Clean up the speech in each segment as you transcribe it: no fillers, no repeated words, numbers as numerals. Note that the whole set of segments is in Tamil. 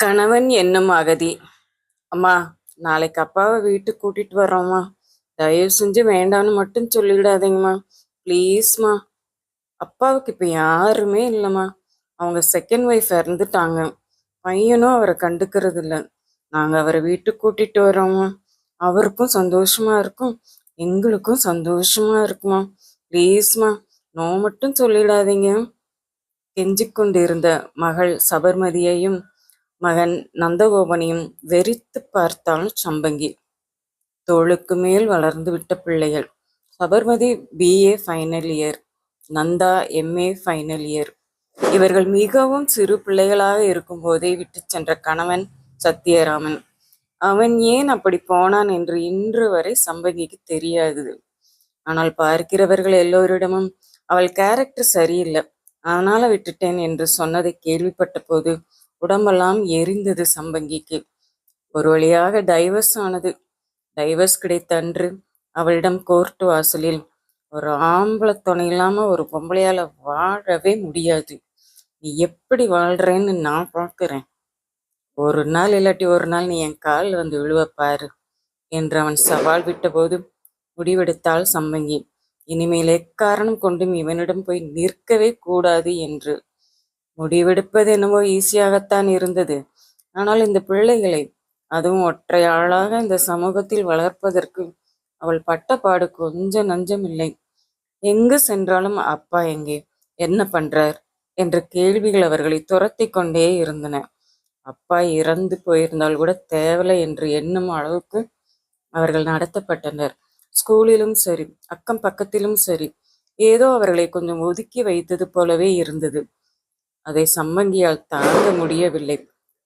கணவன் என்னும் அகதி. அம்மா, நாளைக்கு அப்பாவை வீட்டுக்கு கூட்டிட்டு வர்றோம்மா. தயவு செஞ்சு வேண்டான்னு மட்டும் சொல்லிடாதீங்கம்மா. ப்ளீஸ்மா. அப்பாவுக்கு இப்போ யாருமே இல்லைம்மா. அவங்க செகண்ட் ஒய்ஃப் இறந்துட்டாங்க. பையனும் அவரை கண்டுக்கிறது இல்லை. நாங்கள் அவரை வீட்டுக்கு கூட்டிட்டு வரோம்மா. அவருக்கும் சந்தோஷமா இருக்கும், எங்களுக்கும் சந்தோஷமா இருக்குமா. ப்ளீஸ்மா, நோ மட்டும் சொல்லிடாதீங்க. கெஞ்சிக் கொண்டிருந்த மகள் சபர்மதியையும் மகன் நந்தகோபனையும் வெறித்து பார்த்தாள் சம்பங்கி. தோளுக்கு மேல் வளர்ந்து விட்ட பிள்ளைகள். Sabarmati BA final year, Nanda MA final year. இவர்கள் மிகவும் சிறு பிள்ளைகளாக இருக்கும் போதே விட்டு சென்ற கணவன் சத்தியராமன். அவன் ஏன் அப்படி போனான் என்று இன்று வரை சம்பங்கிக்கு தெரியாது. ஆனால் பார்க்கிறவர்கள் எல்லோரிடமும் அவள் கேரக்டர் சரியில்லை, அதனால விட்டுட்டேன் என்று சொன்னதை கேள்விப்பட்ட போது உடம்பெல்லாம் எரிந்தது சம்பங்கிக்கு. ஒரு வழியாக டைவர்ஸ் ஆனது. டைவர்ஸ் கிடைத்த அன்று அவளிடம் கோர்ட்டு வாசலில், ஒரு ஆம்பளை துணை இல்லாம ஒரு பொம்பளையால வாழவே முடியாது, நீ எப்படி வாழ்றேன்னு நான் பார்க்கிறேன், ஒரு நாள் இல்லாட்டி ஒரு நாள் நீ என் கால் வந்து விழுவ பாரு என்று அவன் சவால் விட்டபோது முடிவெடுத்தாள் சம்பங்கி. இனிமேல் எக்காரணம் கொண்டும் இவனிடம் போய் நிற்கவே கூடாது என்று. முடிவெடுப்பது என்னவோ ஈஸியாகத்தான் இருந்தது. ஆனால் இந்த பிள்ளைகளை, அதுவும் ஒற்றை ஆளாக இந்த சமூகத்தில் வளர்ப்பதற்கு அவள் பட்ட பாடு கொஞ்சம் நஞ்சமில்லை. எங்கு சென்றாலும் அப்பா எங்கே, என்ன பண்றார் என்ற கேள்விகள் அவர்களை துரத்தி கொண்டே இருந்தன. அப்பா இறந்து போயிருந்தால் கூட தேவலை என்று எண்ணும் அளவுக்கு அவர்கள் நடத்தப்பட்டனர். ஸ்கூலிலும் சரி, அக்கம் பக்கத்திலும் சரி, ஏதோ அவர்களை கொஞ்சம் ஒதுக்கி வைத்தது போலவே இருந்தது. அதை சம்பங்கியால் தாங்க முடியவில்லை.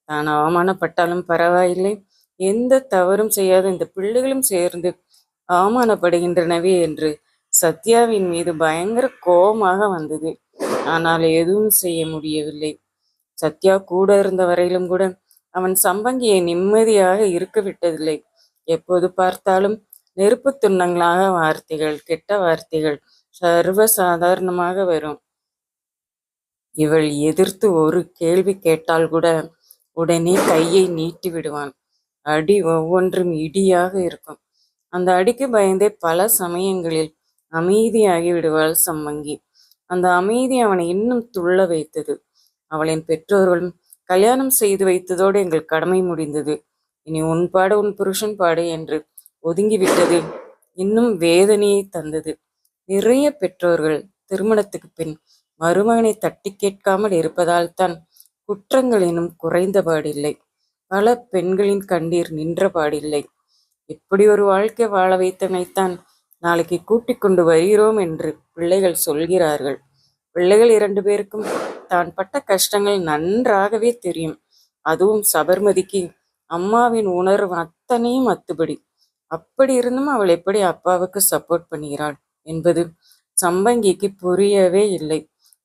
தான் அவமானப்பட்டாலும் பரவாயில்லை, எந்த தவறும் செய்யாத இந்த பிள்ளைகளும் சேர்ந்து அவமானப்படுகின்றனவே என்று சத்யாவின் மீது பயங்கர கோபமாக வந்தது. ஆனால் எதுவும் செய்ய முடியவில்லை. சத்யா கூட இருந்த வரையிலும் கூட அவன் சம்பங்கியை நிம்மதியாக இருக்க விட்டதில்லை. எப்போது பார்த்தாலும் நெருப்பு துண்டங்களாக வார்த்தைகள், கெட்ட வார்த்தைகள் சர்வ சாதாரணமாக வரும். இவள் எதிர்த்து ஒரு கேள்வி கேட்டால் கூட உடனே கையை நீட்டி விடுவான். அடி ஒவ்வொன்றும் இடியாக இருக்கும். அந்த அடிக்கு பயந்தே பல சமயங்களில் அமைதியாகி விடுவாள் சம்மங்கி. அந்த அமைதி அவனை இன்னும் துள்ள வைத்தது. அவளின் பெற்றோர்களும் கல்யாணம் செய்து வைத்ததோடு எங்கள் கடமை முடிந்தது, இனி உன் பாடு உன் புருஷன் பாடு என்று ஒதுங்கிவிட்டது இன்னும் வேதனையை தந்தது. நிறைய பெற்றோர்கள் திருமணத்துக்கு பின் மருமகனை தட்டி கேட்காமல் இருப்பதால் தான் குற்றங்கள் இன்னும் குறைந்தபாடில்லை. பல பெண்களின் கண்ணீர் நின்றபாடில்லை. இப்படி ஒரு வாழ்க்கை வாழ வைத்தமைத்தான் நாளைக்கு கூட்டிக் கொண்டு வருகிறோம் என்று பிள்ளைகள் சொல்கிறார்கள். பிள்ளைகள் 2 பேருக்கும் தான் பட்ட கஷ்டங்கள் நன்றாகவே தெரியும். அதுவும் சபர்மதிக்கு அம்மாவின் உணர்வு அத்தனையும் அத்துபடி. அப்படி இருந்தும் அவள் எப்படி அப்பாவுக்கு சப்போர்ட் பண்ணுகிறாள் என்பது சம்பங்கிக்கு புரியவே இல்லை.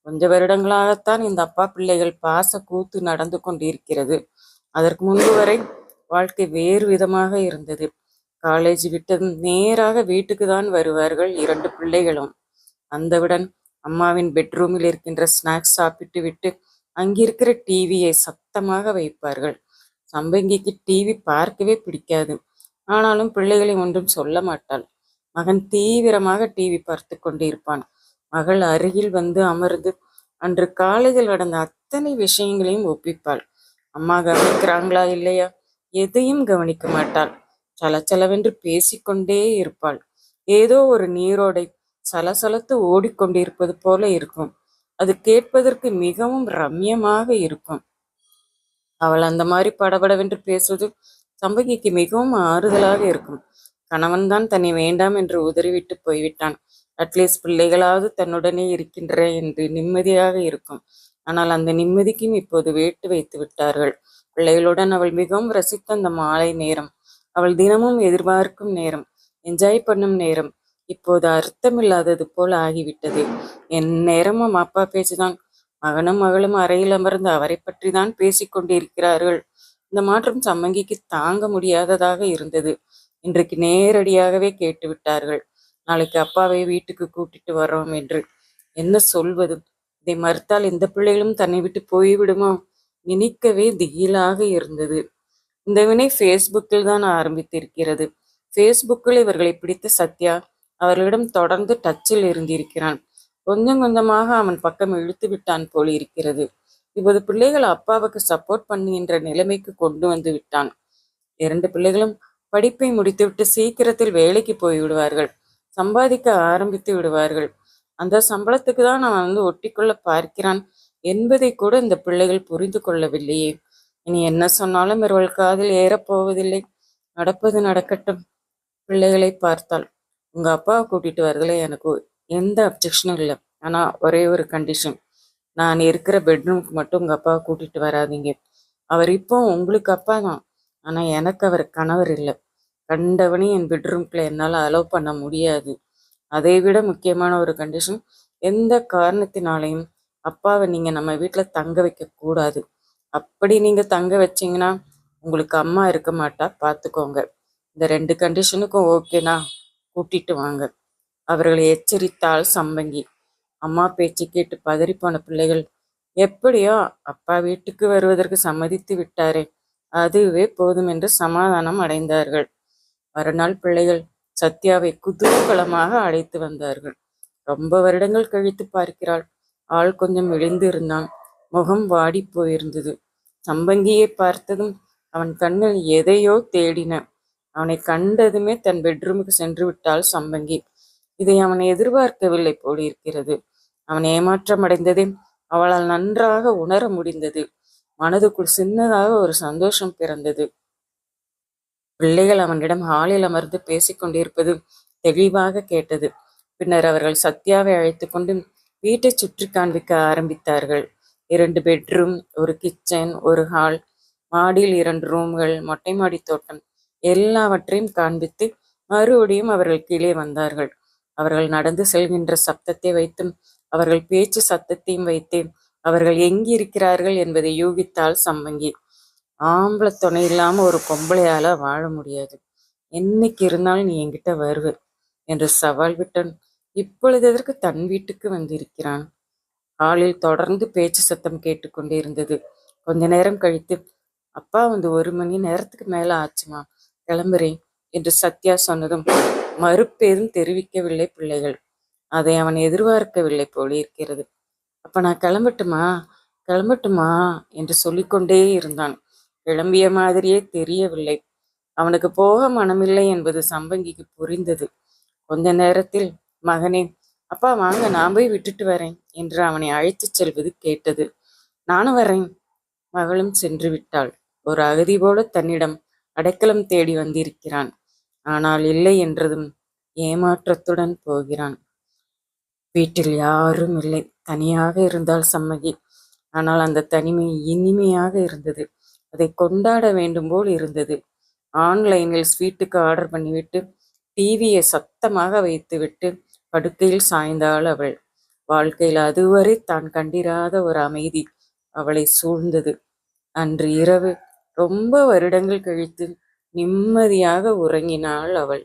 கொஞ்ச வருடங்களாகத்தான் இந்த அப்பா பிள்ளைகள் பாச கூத்து நடந்து கொண்டிருக்கிறது. அதற்கு முன்பு வரை வாழ்க்கை வேறு விதமாக இருந்தது. காலேஜ் விட்டதும் நேராக வீட்டுக்கு தான் வருவார்கள் 2 பிள்ளைகளும். வந்தவுடன் அம்மாவின் பெட்ரூமில் இருக்கின்ற ஸ்நாக்ஸ் சாப்பிட்டு விட்டு அங்கிருக்கிற டிவியை சத்தமாக வைப்பார்கள். சம்பங்கிக்கு டிவி பார்க்கவே பிடிக்காது. ஆனாலும் பிள்ளைகளை ஒன்றும் சொல்ல மாட்டாள். மகன் தீவிரமாக டிவி பார்த்து கொண்டிருப்பான். மகள் அருகில் வந்து அமர்ந்து அன்று காலையில் நடந்த அத்தனை விஷயங்களையும் ஒப்பிப்பாள். அம்மா கவனிக்கிறாங்களா இல்லையா, எதையும் கவனிக்க மாட்டாள். சலச்சலவென்று பேசிக்கொண்டே இருப்பாள். ஏதோ ஒரு நீரோடை சலசலத்து ஓடிக்கொண்டிருப்பது போல இருக்கும். அது கேட்பதற்கு மிகவும் ரம்யமாக இருக்கும். அவள் அந்த மாதிரி படபடவென்று பேசுவது சம்பகிக்கு மிகவும் ஆறுதலாக இருக்கும். கணவன்தான் தன்னை வேண்டாம் என்று உதறிவிட்டு போய்விட்டான், அட்லீஸ்ட் பிள்ளைகளாவது தன்னுடனே இருக்கின்ற என்று நிம்மதியாக இருக்கும். ஆனால் அந்த நிம்மதிக்கும் இப்போது வேட்டு வைத்து விட்டார்கள். பிள்ளைகளுடன் அவள் மிகவும் ரசித்த அந்த மாலை நேரம், அவள் தினமும் எதிர்பார்க்கும் நேரம், என்ஜாய் பண்ணும் நேரம் இப்போது அர்த்தமில்லாதது போல் ஆகிவிட்டது. என் நேரமும் அப்பா பேச்சுதான். மகனும் மகளும் அறையில் அமர்ந்து அவரை பற்றி தான் பேசிக்கொண்டிருக்கிறார்கள். இந்த மாற்றம் சம்மங்கிக்கு தாங்க முடியாததாக இருந்தது. இன்றைக்கு நேரடியாகவே கேட்டுவிட்டார்கள், நாளைக்கு அப்பாவை வீட்டுக்கு கூட்டிட்டு வர்றோம் என்று. என்ன சொல்வது? இதை மறுத்தால் இந்த பிள்ளைகளும் தன்னை விட்டு போய்விடுமோ? நினைக்கவே திகிலாக இருந்தது. இந்த வினை ஃபேஸ்புக்கில் தான் ஆரம்பித்திருக்கிறது. ஃபேஸ்புக்கில் இவர்களை பிடித்த சத்யா அவர்களிடம் தொடர்ந்து டச்சில் இருந்திருக்கிறான். கொஞ்சம் கொஞ்சமாக அவன் பக்கம் இழுத்து விட்டான் போல் இருக்கிறது. இப்போது பிள்ளைகள் அப்பாவுக்கு சப்போர்ட் பண்ணுகின்ற நிலைமைக்கு கொண்டு வந்து விட்டான். 2 பிள்ளைகளும் படிப்பை முடித்துவிட்டு சீக்கிரத்தில் வேலைக்கு போய் விடுவார்கள். சம்பாதிக்க ஆரம்பித்து விடுவார்கள். அந்த சம்பளத்துக்கு தான் அவன் ஒட்டிக்கொள்ள பார்க்கிறான் என்பதை கூட இந்த பிள்ளைகள் புரிந்து கொள்ளவில்லையே. இனி என்ன சொன்னாலும் இவர்கள் காதில் ஏறப்போவதில்லை. நடப்பது நடக்கட்டும். பிள்ளைகளை பார்த்தாள். உங்க அப்பாவை கூட்டிட்டு வரதுல எனக்கு எந்த அப்ஜெக்ஷனும் இல்லை. ஆனா ஒரே ஒரு கண்டிஷன். நான் இருக்கிற பெட்ரூமுக்கு மட்டும் உங்க அப்பாவை கூட்டிட்டு வராதீங்க. அவர் இப்போ உங்களுக்கு அப்பா தான். ஆனா எனக்கு அவர் கணவர் இல்லை. கண்டவனே என் பெட்ரூம்குள்ள என்னால் அலோவ் பண்ண முடியாது. அதை விட முக்கியமான ஒரு கண்டிஷன், எந்த காரணத்தினாலையும் அப்பாவை நீங்க நம்ம வீட்டுல தங்க வைக்க கூடாது. அப்படி நீங்க தங்க வச்சீங்கன்னா உங்களுக்கு அம்மா இருக்க மாட்டா, பார்த்துக்கோங்க. இந்த 2 கண்டிஷனுக்கும் ஓகேனா கூட்டிட்டு வாங்க. அவர்களை எச்சரித்தாள் சம்பங்கி. அம்மா பேச்சு கேட்டு பதறிப்போன பிள்ளைகள், எப்படியோ அப்பா வீட்டுக்கு வருவதற்கு சம்மதித்து விட்டாரே, அதுவே போதும் என்று சமாதானம் அடைந்தார்கள். மறுநாள் பிள்ளைகள் சத்யாவை குதூகலமாக அழைத்து வந்தார்கள். ரொம்ப வருடங்கள் கழித்து பார்க்கிறாள். ஆள் கொஞ்சம் விழிந்து இருந்தான். முகம் வாடி போயிருந்தது. சம்பங்கியை பார்த்ததும் அவன் கண்ணில் எதையோ தேடின. அவனை கண்டதுமே தன் பெட்ரூமுக்கு சென்று விட்டாள் சம்பங்கி. இதை அவன் எதிர்பார்க்கவில்லை போலிருக்கிறது. அவன் ஏமாற்றம் அடைந்ததை அவளால் நன்றாக உணர முடிந்தது. மனதுக்குள் சின்னதாக ஒரு சந்தோஷம் பிறந்தது. பிள்ளைகள் அவனிடம் ஹாலில் அமர்ந்து பேசிக் கொண்டிருப்பது தெளிவாக கேட்டது. பின்னர் அவர்கள் சத்யாவை அழைத்து கொண்டு வீட்டை சுற்றி காண்பிக்க ஆரம்பித்தார்கள். 2 பெட்ரூம், ஒரு கிச்சன், ஒரு ஹால், மாடியில் 2 ரூம்கள், மொட்டை மாடி தோட்டம் எல்லாவற்றையும் காண்பித்து மறுபடியும் அவர்கள் கீழே வந்தார்கள். அவர்கள் நடந்து செல்கின்ற சப்தத்தை வைத்தும் அவர்கள் பேச்சு சத்தத்தையும் வைத்து அவர்கள் எங்கிருக்கிறார்கள் என்பதை யூகித்தாள் சம்பங்கி. ஆம்பளை துணை இல்லாம ஒரு பொம்பளையால வாழ முடியாது. என்னைக்கு இருந்தாலும் நீ என்கிட்ட வருவ என்று சவால் விட்டான். இப்பொழுது எதற்கு தன் வீட்டுக்கு வந்திருக்கிறான்? ஹாலில் தொடர்ந்து பேச்சு சத்தம் கேட்டுக்கொண்டே இருந்தது. கொஞ்ச நேரம் கழித்து, அப்பா 1 மணி நேரத்துக்கு மேல ஆச்சுமா, கிளம்புறேன் என்று சத்யா சொன்னதும் மறுப்பேதும் தெரிவிக்கவில்லை பிள்ளைகள். அதை அவன் எதிர்பார்க்கவில்லை போலிருக்கிறது. அப்ப நான் கிளம்பட்டுமா கிளம்பட்டுமா என்று சொல்லிக்கொண்டே இருந்தான். கிளம்பிய மாதிரியே தெரியவில்லை. அவனுக்கு போக மனமில்லை என்பது சம்பங்கிக்கு புரிந்தது. கொஞ்ச நேரத்தில், மகனே, அப்பா வாங்க, நான் போய் விட்டுட்டு வரேன் என்று அவனை அழைத்துச் செல்வது கேட்டது. நானும் வரேன். மகளும் சென்று விட்டாள். ஒரு அகதி போல தன்னிடம் அடைக்கலம் தேடி வந்திருக்கிறான். ஆனால் இல்லை என்றதும் ஏமாற்றத்துடன் போகிறான். வீட்டில் யாரும் இல்லை. தனியாக இருந்தால் சம்மகி. ஆனால் அந்த தனிமை இனிமையாக இருந்தது. அதை கொண்டாட வேண்டும் போல் இருந்தது. ஆன்லைனில் ஸ்வீட்டுக்கு ஆர்டர் பண்ணிவிட்டு டிவியை சத்தமாக வைத்துவிட்டு படுக்கையில் சாய்ந்தாள் அவள். வாழ்க்கையில் அதுவரை தான் கண்டிராத ஒரு அமைதி அவளை சூழ்ந்தது. அன்று இரவு ரொம்ப வருடங்கள் கழித்து நிம்மதியாக உறங்கினாள் அவள்.